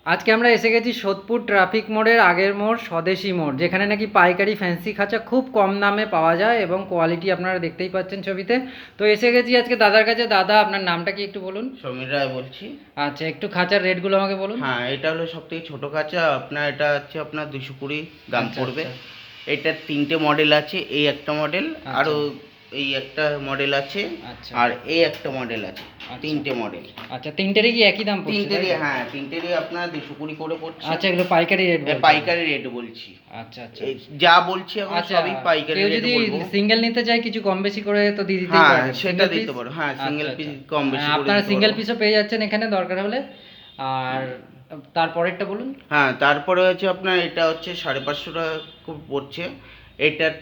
আজকে আমরা এসে গেছি সোদপুর ট্রাফিক মোড়ের আগের মোড় স্বদেশী মোড়, যেখানে নাকি পাইকারি ফ্যান্সি খাঁচা খুব কম দামে পাওয়া যায় এবং কোয়ালিটি আপনারা দেখতেই পাচ্ছেন ছবিতে। তো এসে গেছি আজকে দাদার কাছে। দাদা, আপনার নামটা কি একটু বলুন? সমীর রায় বলছি। আচ্ছা, একটু খাঁচার রেটগুলো আমাকে বলুন। হ্যাঁ, এটা হলো সব থেকে ছোটো কাঁচা। এটা হচ্ছে আপনার 220 দাম আচ্ছা পড়বে। আচ্ছা এটার 3টে মডেল আছে, এই একটা মডেল, আচ্ছা আরও এই একটা মডেল আছে, আচ্ছা আর এই একটা মডেল আছে। আচ্ছা 3টে মডেল। আচ্ছা, তিনটেরই কি একই দাম পড়ছে? তিনটেরই, হ্যাঁ, তিনটেরই আপনার 220 করে পড়ছে। আচ্ছা, এগুলো পাইকারি রেট বলছেন? পাইকারি রেট বলছি। আচ্ছা আচ্ছা যা বলছি এখন আচ্ছা, সবই পাইকারি কেউ রেট যদি বলবো। সিঙ্গেল নিতে চায় কিছু কম বেশি করে তো দিয়ে দিতেই হ্যাঁ, পারবেন। সেটা সিঙ্গেল দিতে পিস? পারো। হ্যাঁ, সিঙ্গেল আচ্ছা পিস আচ্ছা, কম বেশি করে আপনারা দিতে সিঙ্গেল পারবো। পিসও পেয়ে যাচ্ছেন এখানে দরকার হলে। আর তারপরেরটা বলুন। হ্যাঁ, তারপরে হচ্ছে আপনার এটা হচ্ছে 550 টাকা পড়ছে। এটার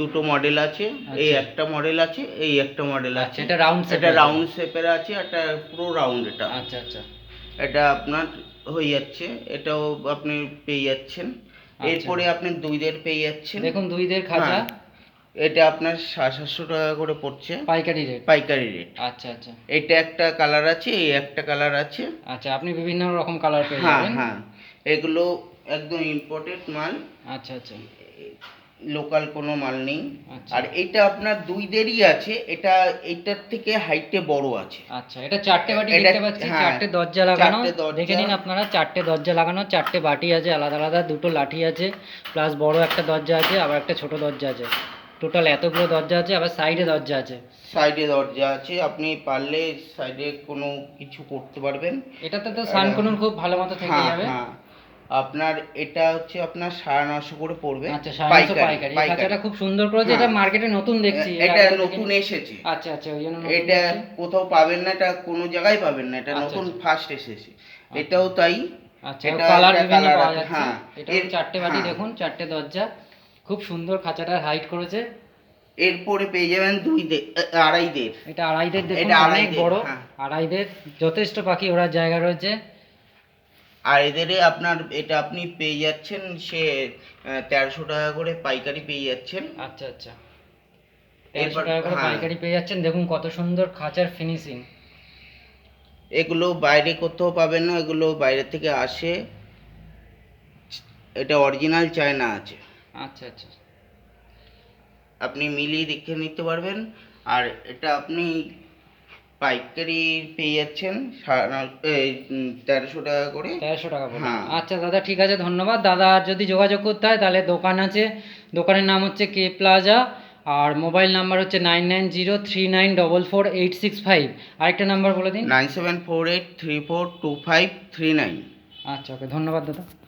দুটো মডেল আছে। এই আচ্ছা একটা মডেল আছে, এই একটা মডেল আচ্ছা, আছে। এটা রাউন্ড শেপ? এটা রাউন্ড শেপের আছে, এটা পুরো রাউন্ড। এটা আচ্ছা আচ্ছা এটা আপনার হয়ে যাচ্ছে, এটাও আপনি পেয়ে যাচ্ছেন। আচ্ছা, এরপরে আপনি দুইদের পেয়ে যাচ্ছেন। দেখুন দুইদের খাঁচা। হ্যাঁ, এটা আপনার 750 টাকা করে পড়ছে পাইকারি রেট? পাইকারি রেট। আচ্ছা আচ্ছা এটা একটা কালার আছে, এই একটা কালার আছে। আচ্ছা, আপনি বিভিন্ন রকম কালার পেয়ে হ্যাঁ যাবেন। হ্যাঁ, এগুলো একদম ইম্পোর্টেড মাল, আচ্ছা আচ্ছা লোকাল কোনো মাল নেই। আচ্ছা আর এটা আপনার দুইদেরই আছে। এইটার থেকে হাইটে বড় আছে। আচ্ছা, এটা চারটে বাটি এটা, দেখতে পাচ্ছি, হ্যাঁ, চারটে দরজা লাগানো। 4টে দরজা। দেখে নিন আপনারা, চারটে দরজা লাগানো, চারটে বাটি আছে আলাদা আলাদা, দুটো লাঠি আছে, প্লাস বড় একটা দরজা আছে, আবার একটা ছোট দরজা আছে। টোটাল এতগুলো দরজা আছে, আবার সাইডে দরজা আছে। সাইডে দরজা আছে, আপনি পারলে সাইডে কোনো কিছু করতে পারবেন। এটাতে তো সানকুনুন খুব ভালো মতো থেকে হ্যাঁ যাবে। হ্যাঁ, আপনার এটা হচ্ছে আপনার 950 করে পড়বে। আচ্ছা, 950 পাইকারি। এই খাঁচাটা খুব সুন্দর করেছে, এটা হ্যাঁ, মার্কেটে নতুন দেখছি, এর এটা আগে তো নতুন দেখিনি। এসেছে। আচ্ছা আচ্ছা, ওই জন্য নতুন এটা দেখছি। কোথাও পাবেন না, এটা কোনো জায়গায় পাবেন না, এটা আচ্ছা নতুন আচ্ছা ফার্স্ট এসেছে। এটাও তাই। আচ্ছা, এটা কালার একটা বিভিন্ন কালার পাওয়া আছে। যাচ্ছে। হ্যাঁ, এটা এর, চারটে বাটি, হ্যাঁ, দেখুন চারটে দরজা, খুব সুন্দর খাঁচাটার হাইট করেছে। এরপরে পেয়ে যাবেন আড়াইদের। এটা আড়াইদের, দেখুন এটা অনেক আড়াইদের, বড়। হ্যাঁ। আড়াইদের যথেষ্ট পাখি ওড়ার জায়গা রয়েছে। আর এদেরে আপনার এটা আপনি পেয়ে যাচ্ছেন 1300 টাকা করে পাইকারি পেয়ে যাচ্ছেন। আচ্ছা আচ্ছা, 1300 এরপর, টাকা করে হ্যাঁ, পাইকারি পেয়ে যাচ্ছেন। দেখুন কত সুন্দর খাঁচার ফিনিশিং। এগুলো বাইরে কোথাও পাবেন না, এগুলো বাইরে থেকে আসে। এটা অরিজিনাল চায়না আছে। আচ্ছা আচ্ছা আপনি মিলিয়ে দেখে নিতে পারবেন। আর এটা আপনি পাইকারি পেয়ে যাচ্ছেন 1300 টাকা করে। 1300 টাকা পড়বে। হ্যাঁ, আচ্ছা দাদা, ঠিক আছে, ধন্যবাদ দাদা। আর যদি যোগাযোগ করতে হয় তাহলে দোকান আছে, দোকানের নাম হচ্ছে কে প্লাজা, আর মোবাইল নাম্বার হচ্ছে 9903944865। আরেকটা নাম্বার বলে দিন। 9748342539। আচ্ছা, ওকে, ধন্যবাদ দাদা।